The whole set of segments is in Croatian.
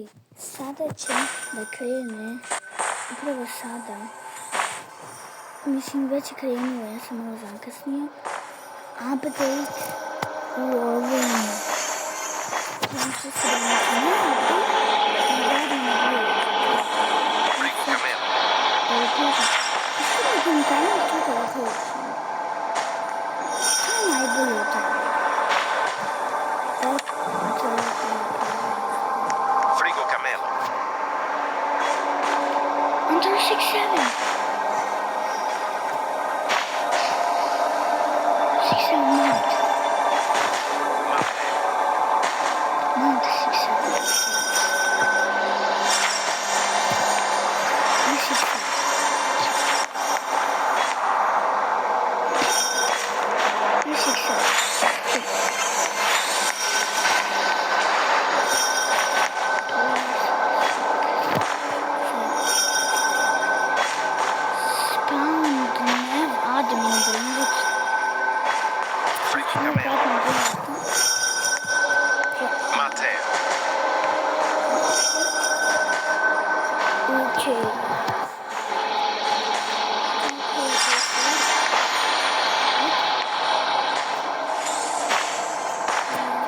ljudi, sada će da krene, upravo sada, mislim već je krenuo, ja sam malo zakasnio, update u ovom, znam što se da neće ne update, ne radim na bilo. Da je kažem, što mi tim kanal to da uključim? To je najbolje od toga. Frigo Camelo. Under 6-7. 6-7 mount. Mount 6-7.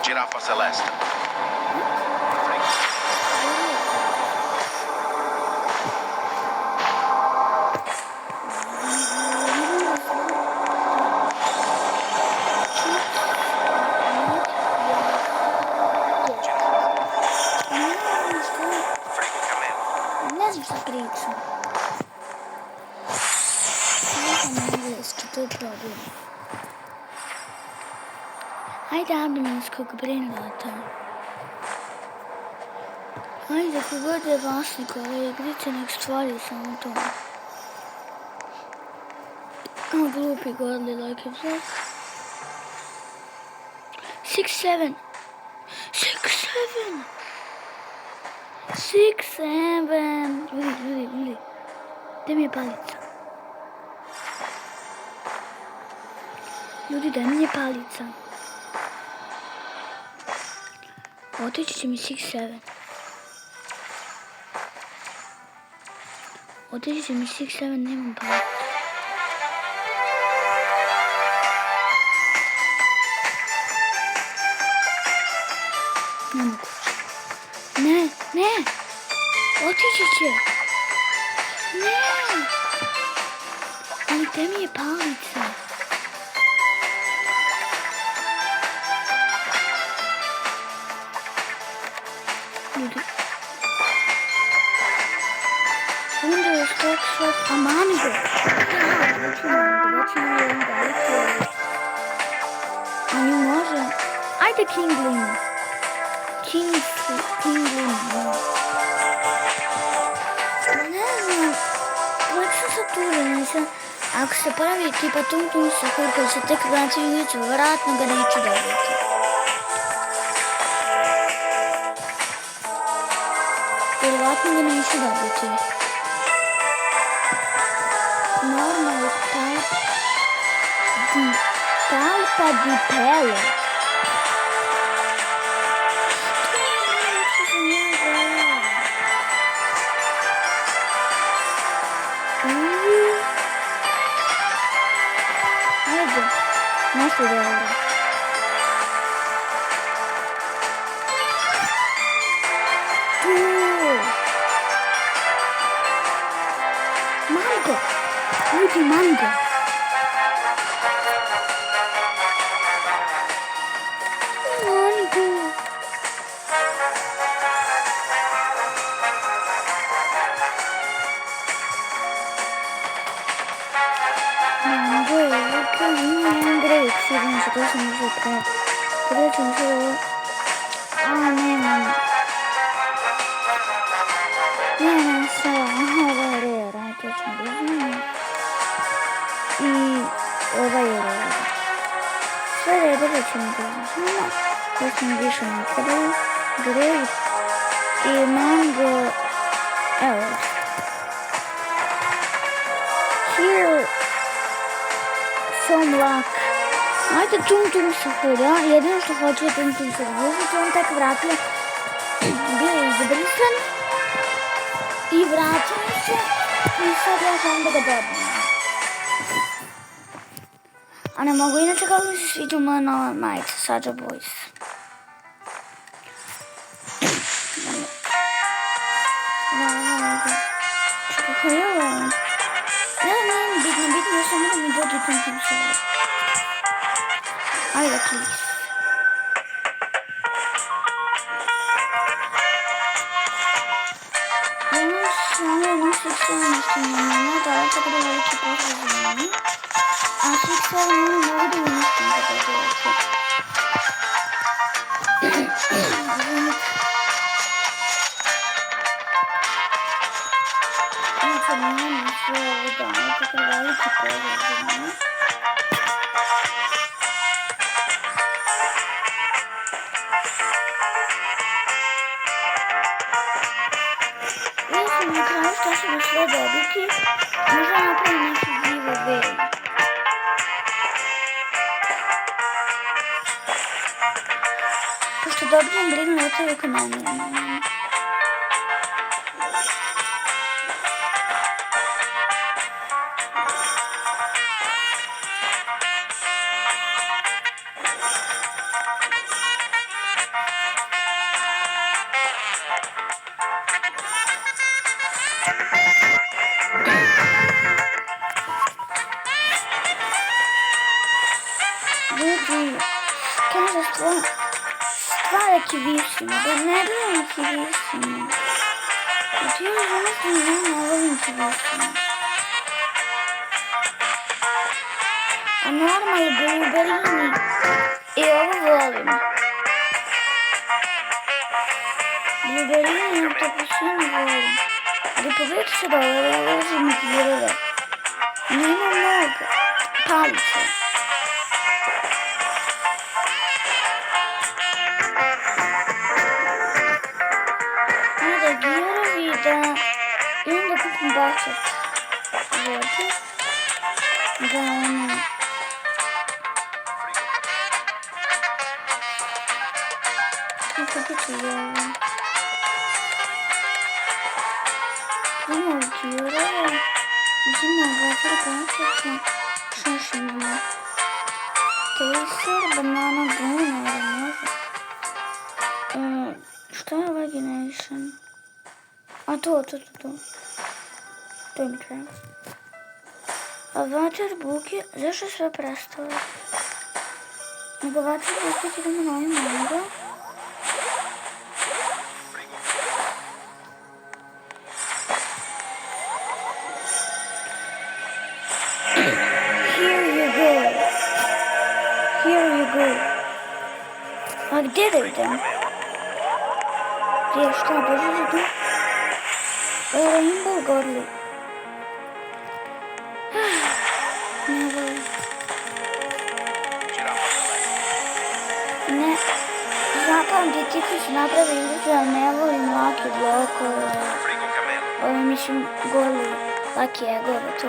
Giraffa Celeste. Frigo Camelo. Ne znam šta pričam. Ne znam engleski, to je problem. Hajde adminskog brinata. Hajde kogod je vlasnik ove igrice, nek stvari samo to. O, glupi godli, like it was. 6-7. 6-7. 6-7. Ljudi. Gdje mi je palica? Ljudi, daj mi je palica. Otići će mi 6-7. Otići će mi 6-7, nemam palicu. Nemoguće. Ne! Otići će! Ne! Ali gdje mi je palica? Ljudi. Windows, Fox, a Mango. A nju može? Ajde Kingling. Kingling. Ne znam. Uvijek sam saturan, nisam. Ako se pravi tipa tum sahur koji se tek vraća u igricu, vjerojatno ga neću dobiti. Vjerojatno ga neću dobiti. Normal talpa di pelo. Ajde, nešto dobro. Mango! Ljudi, mango! Mango je jedan grejk, sigurno se to sam uzeo pravi. Prvo ću uzeo ovo. Nemam. Nemam sada, ovo je rare, to ćemo da uzmemo. I ovaj je rare. Sve redove ćemo da uzmemo. To sam više napravila. Grejk i mango. Evo. Here. Some luck. Ajde tum sahur, ja? Jedino što hoću je tum sahur. Zato ću vam tek vratila. Bio je izabri sam i vratila se i sad ja želim da ga dobijem. A ne mogu inače kako mi se sviđa moja nova majica, Sađa Boys. Kako je ovo? Nije bitno, ja sam moram mi dođe tom se. Ajde, please. Tako da veliki pozdrav za mene. A svih stvari ne mogu da uništim kada dođe. Inače nemam sve ovo dana, tako da veliki pozdrav za mene. Vidjet ćemo na kraju šta ćemo sve dobiti. Možda napravim neki giveaway. Pošto dobijem brinu na to oko mene. Ljudi, kaže stvari kivisima, da ne bijem kivisima. Znači ja zavisno ne volim kivisima. A normalno blueberry i ovo volim. Blueberry i tapusini volim. Ali pogledajte se da ovo ulazim u girove. Nema mnogo palice. I onda kupim bačat vode, da ono... Kako biti ovo? Imamo djurove, uzimamo bačat bačat, šašimo. Taser, banana, buna, ali može. Šta je ovaj generation? A to. To mi treba. A Vačar Buki, zašto sve prestalo? Nego Vačar Buki idemo na ovaj mango. Here you go. A gdje da idem? Gdje, šta, bože za tu? Rainbow Godly. Ne volim. Ne. Zapamti ti koji su napravili igrice, ali ne volim laki blokove. Ovo mislim Godly. Laki egove, to.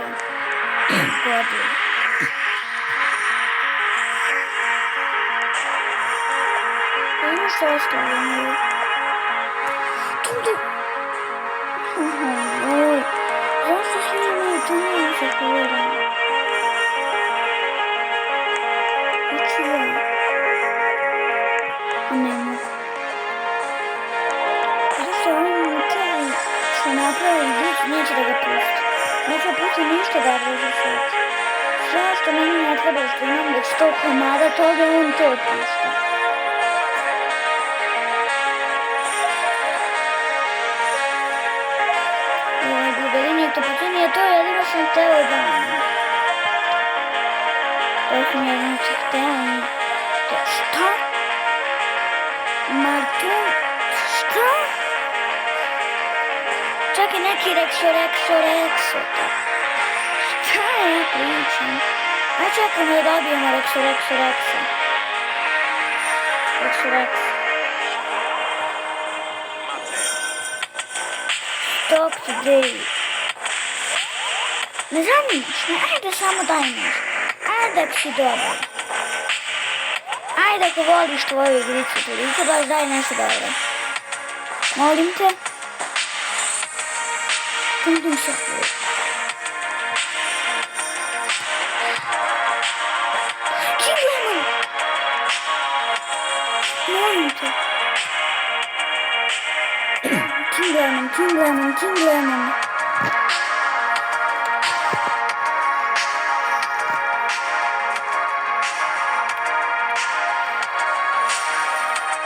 Godly. Ima što ostavljeno. Oj, zašto svi imaju tunelu sa kolorom? Hoću ja. A ne mogu. Zašto oni mutali što napravili igricu, neće da ga pusti. Neće pusti ništa da odloži sad. Sve što meni ne treba, što imam već 100 komada toga, on to pušta. Nije to jedino sam htjela da to sam jedino sam htjela. Šta? Martu? Šta? Čak i neki Rexo. Šta je ja pričam? Aj čekamo da dobijemo Rexo. Stop today. Ne zanimiš me, ajde samo daj nešto. Ajde ako si dobar. Ajde ako voliš tvoju igricu toliko, baš daj nešto dobro. Molim te. Tum şaklıyor. Kim Lemon? Ne oldu? King Lemon.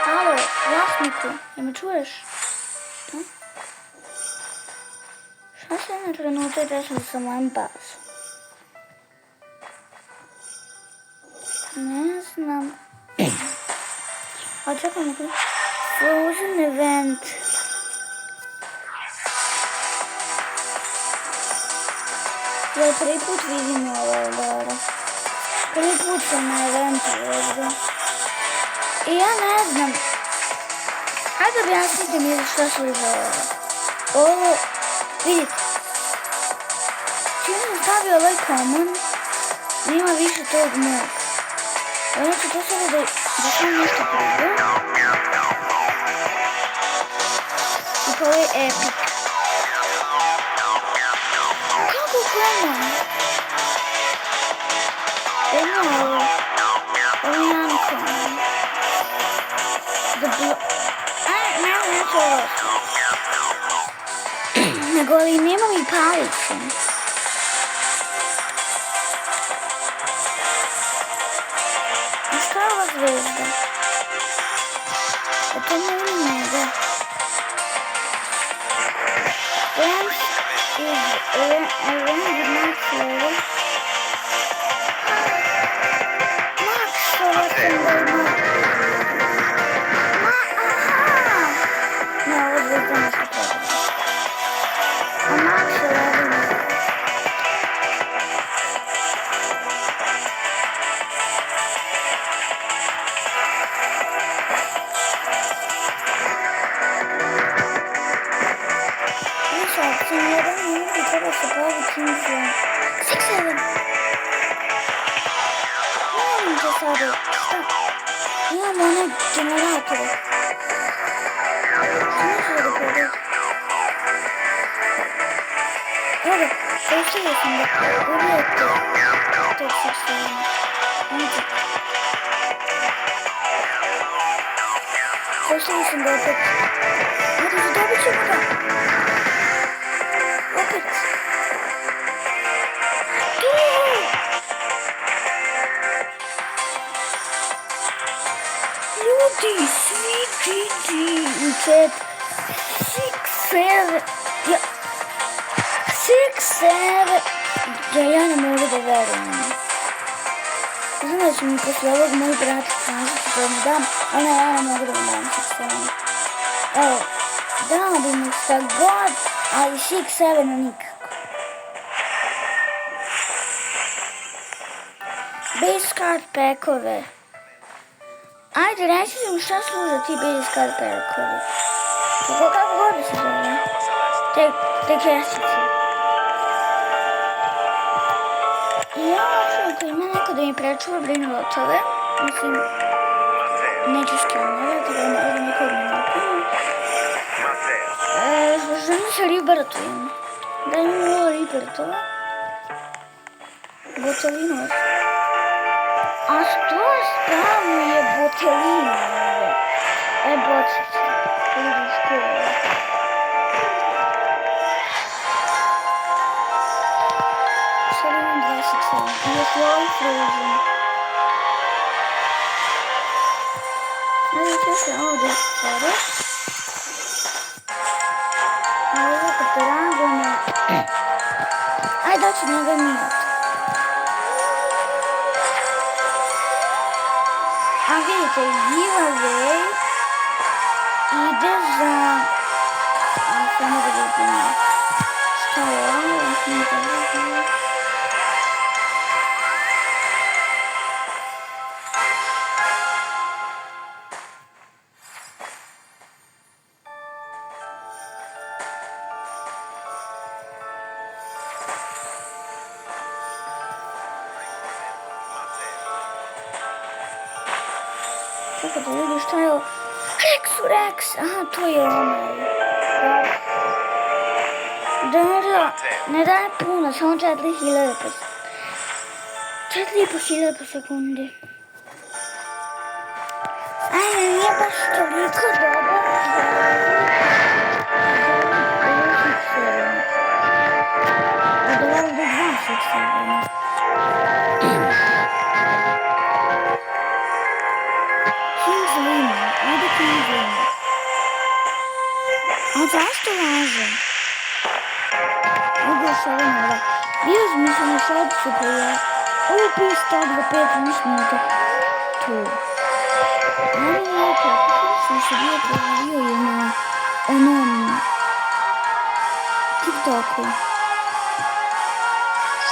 Halo, Jasniku, mnie czujesz? Szansa na trenutek teraz za moim bas. Nie znam. A czekaj, mogę... Frozen Event. Ja prvi put vidim ovo, dobro. Prvi put sam na eventu ovdje. I ja ne znam. Hajde objasnite mi šta služa ovo. Ovo, vidite. Čim sam stavio ovaj common, nema više tog mog. Znači to sada da sam nešto probam. I to je epic. Kako krema? Ovo je uncommon. Neću ovo. Nego ali nema mi palice. A šta je ova zvezda? A to ne vidim nego. Friends is around max level. Max level. No, ovo zvezda ne se treba. A max level. Treba se pravi Kingsland. 6-7! Molim te sada. Šta? Imamo one generatore. Šta neću da probati? Evo, postavio sam da ubijete tog 6-7. Vidite. Postavio sam da opet. Ajde, zadobit ćemo ga. Opet. Ljudi, svi GG u chat. 6-7. 6-7. Ja ne mogu da verujem. Znam da će mi posle ovog moj brat tražiti da mu dam, ali ja ne mogu da mu dam 6-7. Evo, dao bi mu šta god, ali 6-7 nikako. Base card packove. Ajde, reći mi šta služe ti base card packovi. Kako god se zove. Te kesice. I ja hoću ako ima neko da mi prečuva brinulotove. Mislim, neću skenjavati, da možda nekog ne napravim. Želim se ribaratujem. Da imam ovo ribaratova. Gotovinu. A što stavuje botelinu? Bocice. Ili u školu. Sada imam 27. I još je ovaj Frozen. Ajde ću se ovdje sada. A ovo kad te rangome. Ajde daću njega minut. A vidite, giveaway ide za... Samo da vidim šta je ovo, Čekaj da vidim šta je ovo. Rex! Aha, to je onaj. Da, ne daje puno, samo 4000 po 4500 po sekundi. Ajde, nije baš toliko dobro. Od ovog do 27. Kingslima, ajde Kingslima. A zašto važan? Ajde još ovo nova. Bio zmišljeno šopcu koji je OP stok za 15 minuta. Tu. Meni je kako sam se bio pojavio i na onom TikToku.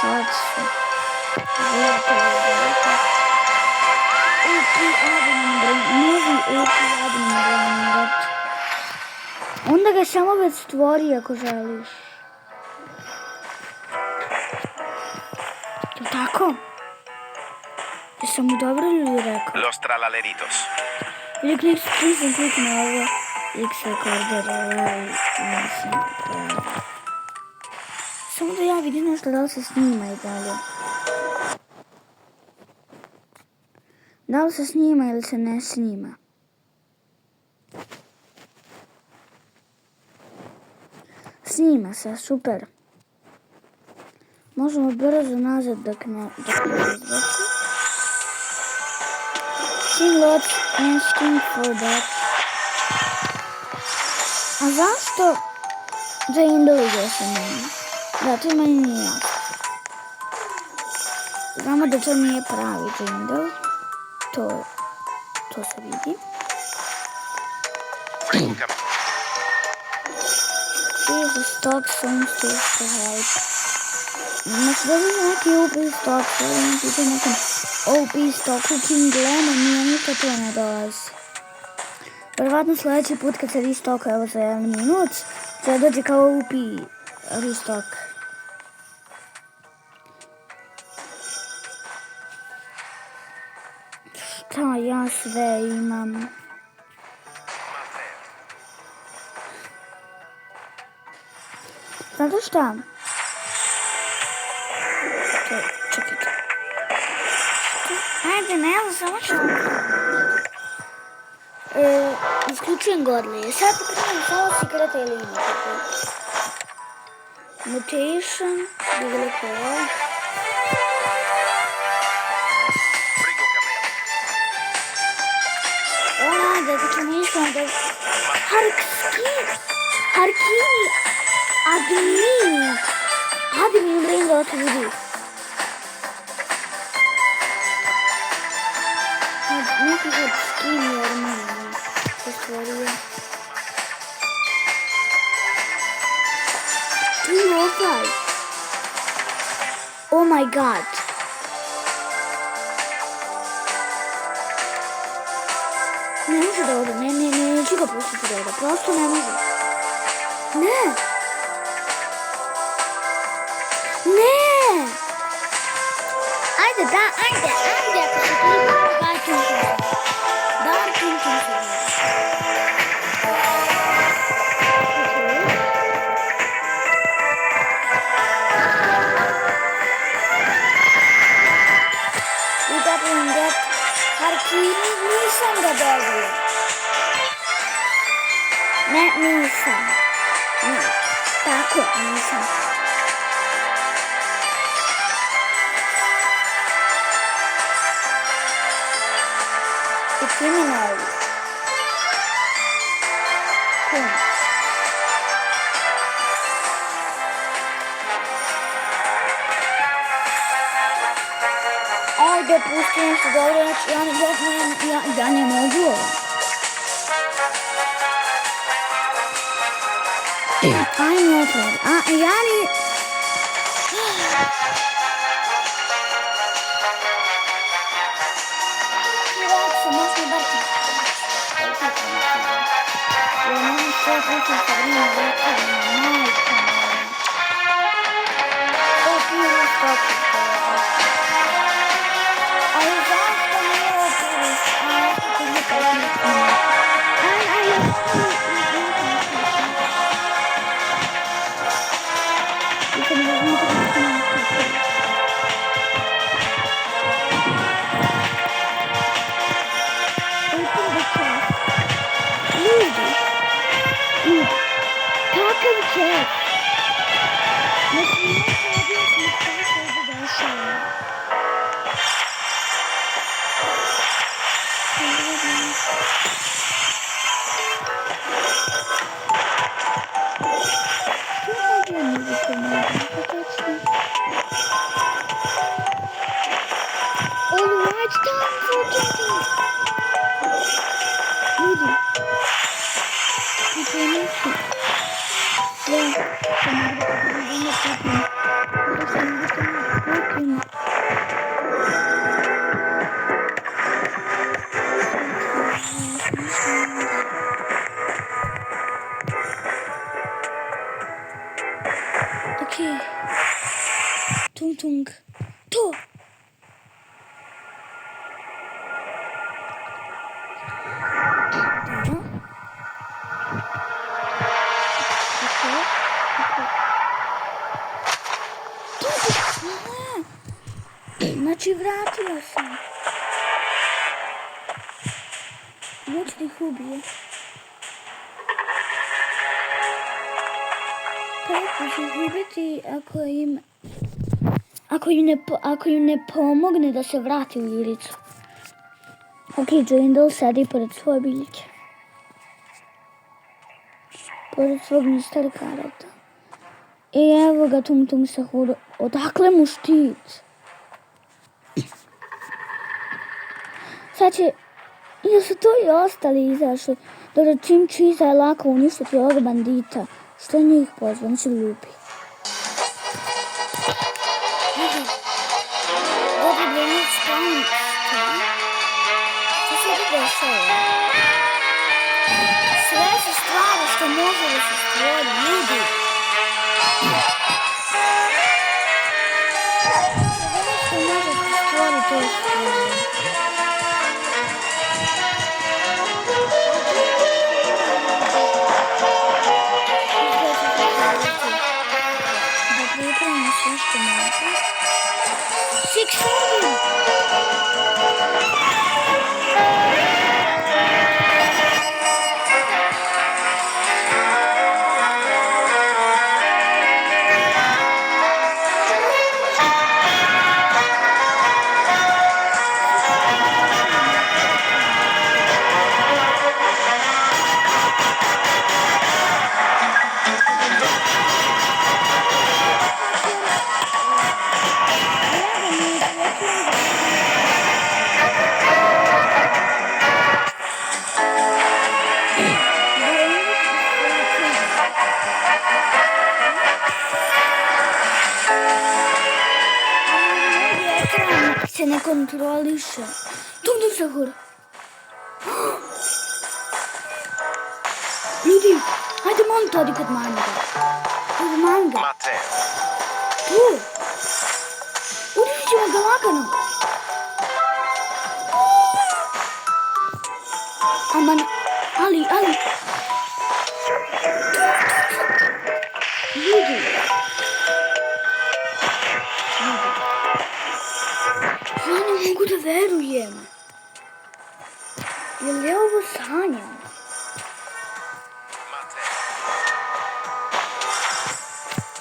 Šopcu. OP admin broj, novi OP admin broj. Onda ga samo već stvori ako želiš. Je tako? Jesam mu dobro ili rekao? Los tralaleritos. Ili klik na ovo X recorder, mislim. Samo da ja vidim nešto da li se snima i dalje. Da li se snima ili se ne snima? Snima se, super. Možemo brzo nazad dok ne izbaci. Lots asking for that. A zašto za Indoliga se nema? Da, to meni nije jasno. Znamo da to nije pravi Indol. To se vidi. Frigo Camelo. Here's a stock songs to help. Znači da bi neki OP stock, da bi nekom OP stocku King Glema nije ništa to ne dolazi. Prvatno sljedeći put kad se restoka, evo za 1 minut, će dođe kao OP restock. Šta ja sve imam? Znate šta? Čekajte. Ajde, ne, samo što... Isključujem godlije. Sad pokrenujem samo sekrete ili nikako. Mutation, vidjeli koja. Frigo Camelo. Ajde, da ćemo išli da... Harkini! Admin! Admin brain da to vidi. Neki od skinny armini se stvorio. 205. Oh my god. Ne može da ode, neću ga pustiti da ode, prosto ne može. Ne! Ne! Ajde, ajde, ako se klipa, Darkin se. Darkin se. I da budem get Harkini, nisam ga dobio. Ne, nisam. Ne, tako, nisam. Criminal. Cool. Ajde, pusti nešto dobro, ja ne mogu ovo. Ajme otvor, ja ni... kakav čet. Znači, ne radio sam kako ovdje došao. Alright, time for jumping. Люди. Не поймите. Я окей. Тунг-тунг. То. Znači vratio sam. Moći da ih ubije. Kako će ih ubiti ako im ne pomogne da se vrati u igricu. Ok, Jandal sedi pored svoje biljke. Pored svog Mr. Karata. I evo ga Tung Sahur. Odakle mu štit? Sad će... Jer su to i ostali izašli. Dobro, čim Čiza je lako uništiti ovog bandita. Što njih pozva? Oni su glupi. Dobro, da njih spavim. Što se ti dešava? Sve se stvari što može da se stvori. Ljudi. Sve što može da se stvori, to je stvori. Se ne kontroliše. Tung Sahur. Ljudi, hajde molim to odi kod manga. Kod manga. Matteo. Tu. Udivit ćemo ga lagano. Aman, ali. Ljudi. Ja ne mogu da verujem. Je li ovo sanjam? Matteo.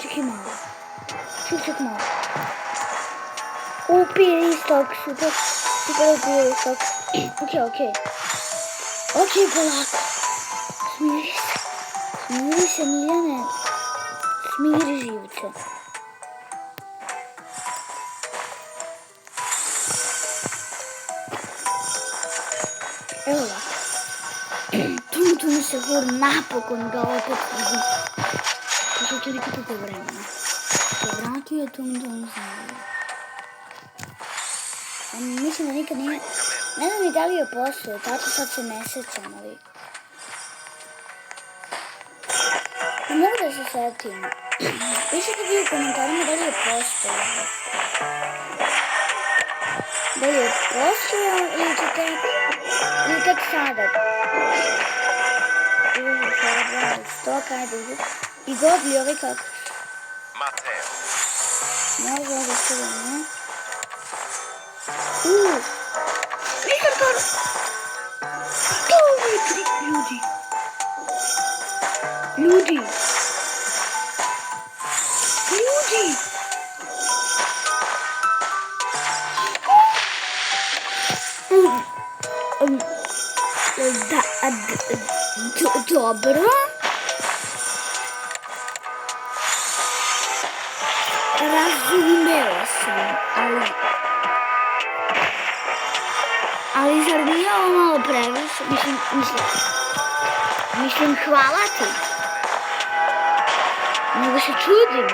Čekaj malo. Ček malo. Upiri istok, super upiri istok. Ok, polako. Smiri se, Miljane. Smiri živce. Evo ga. Tung Sahur napokon ga opet vidim. Kako će biti toliko vremena. Vratio je Tung Sahur. Mislim da nikad nije... Ne znam ni da li je postoje, tačno sad se ne sjećam, ali... Ne mogu da se sjetim. Pišite vi u komentarima da li je postoje. Da li je postoje ili će tek... Ili tek sada. Ili sada 100 ajde uzeti. I godli ovaj kako. Matteo. Može ovo sada, ne? Mr. Karo! To je trik, ljudi. Dobro. Razumeo sam, ali zar nije ovo malo previše? Mislim, hvala ti. Nego se čudim.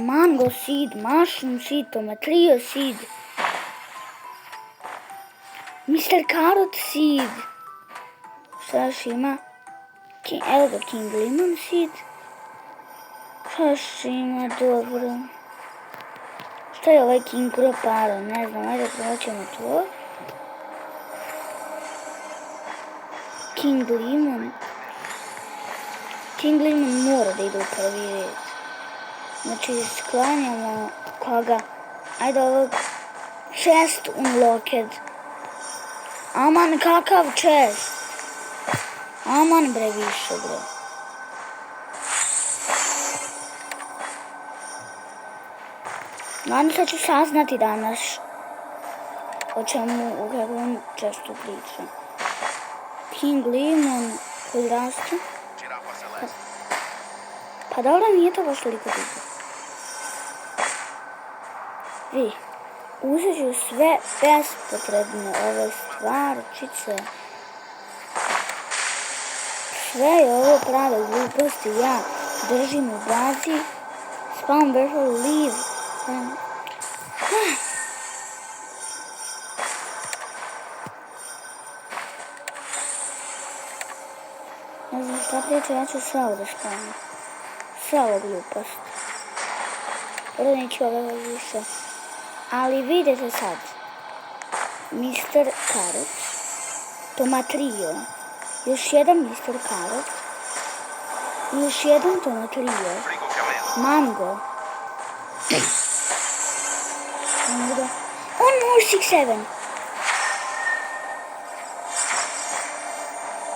Mango seed, mushroom seed, tomatillo seed. Mr. Carrot seed. Šta još ima? Evo ga King Lemon seed. Šta još ima dobro? Šta je ovaj King Proparo? Ne znam, ajde proćemo to. King Lemon. King Lemon mora da ide u prvi red. Znači sklanjamo koga? Ajde ovog chest unlocked. Aman kakav chest. Aman bre više bre. Nadam se ću saznati danas o čemu u kakvom čestu pričam. King Lemon koji raste. Giraffa celeste. Pa dobro, nije to baš toliko dugo. Vi, uzet ću sve bespotrebne ove stvarčice. Sve je ovo prave gluposti, ja držim u bazi. Spawn buffer leave. Ne znam šta priča, ja ću sve ovo da spavim. Sve ovo glupost. Prvo neću ove više. Ali vidite sad. Mr. Carrot. Tomatillo. Još jedan Mr. Carrot. Još jedan tomatillo. Frigo camelo. Mango. One more 6-7.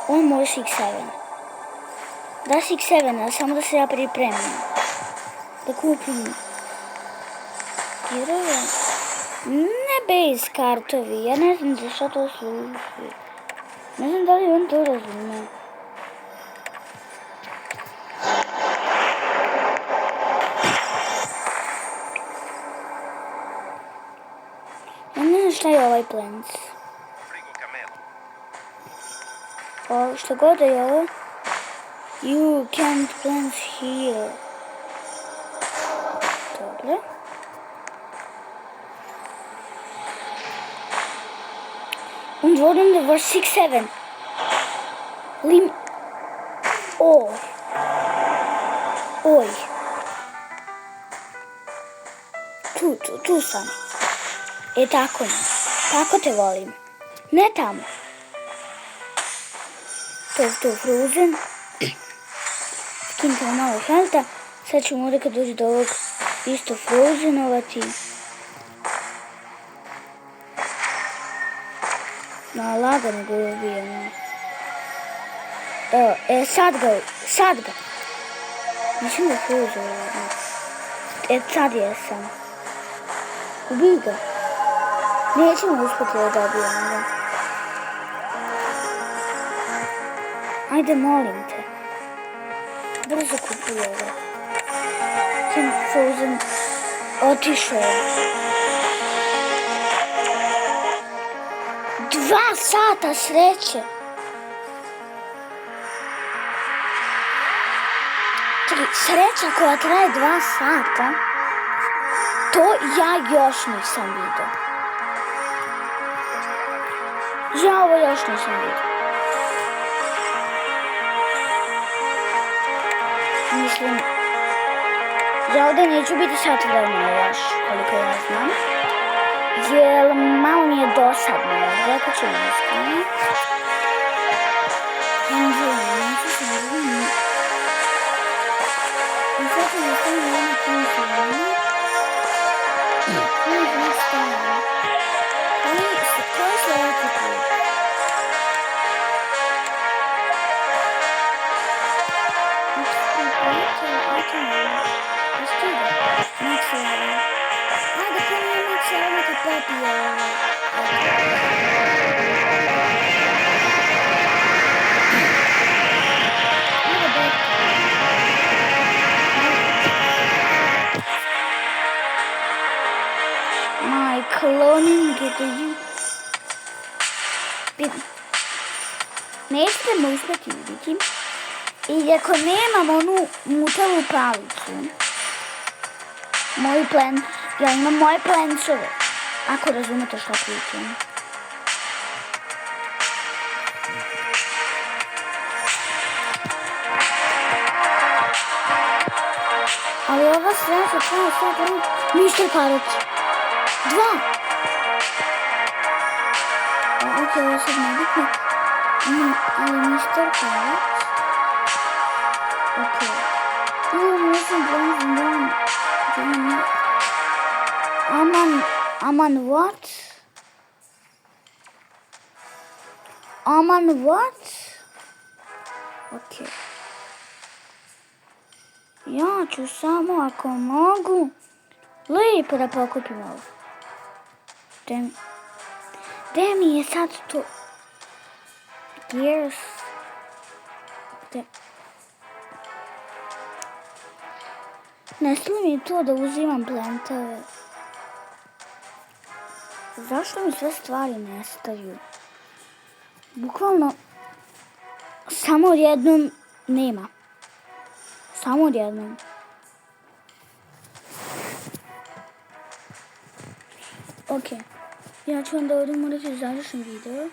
One more 6-7. Da 6-7, samo da se ja pripremim. Da kupim girove. Ne base kartovi, ja ne znam za što to služi. Ne znam da li on to razume. Ja ne znam šta je ovaj plants. Frigo camelo. O, što god da je ovo. You can't plant here. Dobro. Und wurden the verse 6-7. Oj. Oj. Tu sam. Tako ne. Tako te volim. Ne tamo. To je to Frozen. Skinite malo helta. Sad ćemo ovdje kad dođe do ovog isto Frozenovati. Na lagano ga ubijemo. Evo, sad ga. Mislim da Frozenovati. Sad jesam. Ubij ga. Nećemo uspjeti da dobijemo ga. Ajde, molim te. Brzo kupuje ga. King Frozen otišao. 2 sata sreće. Čekaj, sreća koja traje 2 sata, to ja još nisam vidio. Ja ovo još nisam vidio. Mislim, ja ovdje neću biti sat vremena još, koliko ja znam. Jer malo mi je dosadno, rekao ću iskreno. uspjeti ubiti. I ako nemam onu mutavu palicu, ja imam moje plencove, ako razumete što pričam. Ali ova sredstva treba sad Mr. Karot. 2! Ok, ovo sad nebitno. Ali Mr. Karot. Ok. Mislim Aman what? Aman what? Ok. Ja ću samo ako mogu lijepo da pokupim ovo. Gdje mi je sad to? Gears. Ne sli mi to da uzimam plantove. Zašto mi sve stvari nestaju? Bukvalno samo odjednom nema. Samo odjednom. Ok. Ja ću onda ovdje morati završiti video.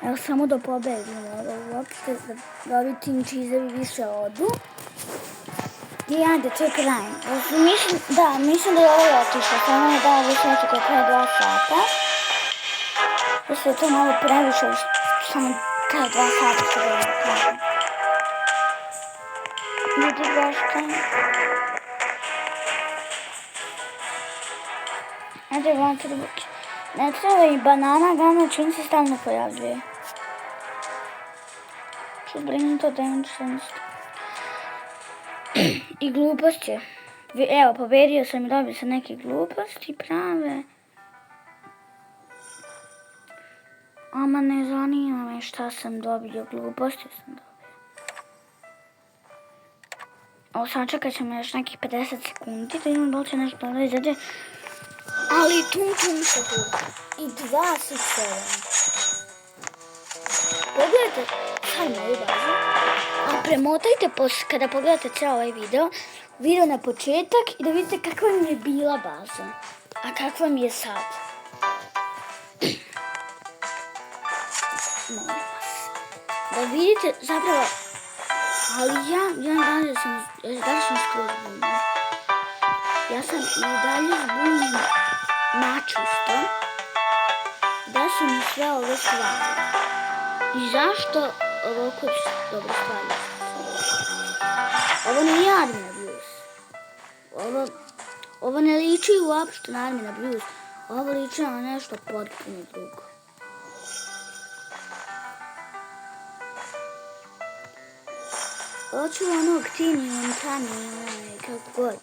Evo samo da pobegnem uopšte da ovi tim cheesevi više odu. I ajde, to je kraj. Mislim da je ovo otišlo. Samo je dao više oko kraja 2 sata. Mislim je to malo previše, samo kraja 2 sata što da kažem. Ljudi bašte. Ne treba i banana gana čim se stalno pojavljuje. Što brinam to damage sense. I glupost je. Evo, pobedio sam i dobio sam neke gluposti prave. Ama ne zanima me šta sam dobio, gluposti sam dobio. Ovo sačekat ćemo još nekih 50 sekundi da imam doći nešto da izađe. Ali tum se tu. I 27. Pogledajte sad moju bazu. A premotajte kada pogledate cijel ovaj video na početak i da vidite kakva mi je bila baza. A kakva mi je sad. Molim vas. Da vidite zapravo. Ali ja dalje sam skroz zbunjen. Ja sam i dalje zbunjen načisto. Da su mi sve ove stvari. I zašto ovako dobre stvari? Ovo nije Armin Abuse. Ovo ne liči uopšte na Armin Abuse. Ovo liči na nešto potpuno drugo. Hoću onog Tini Montani, kako god.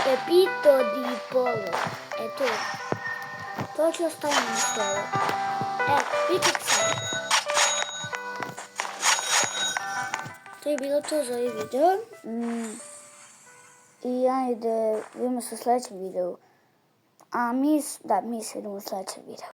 Pepito di Polo. To ću ostaviti na stolu. Vidite sad. To je bilo to za ovaj video. I ajde, vidimo se u sljedećem videu. Mi se vidimo u sljedećem videu.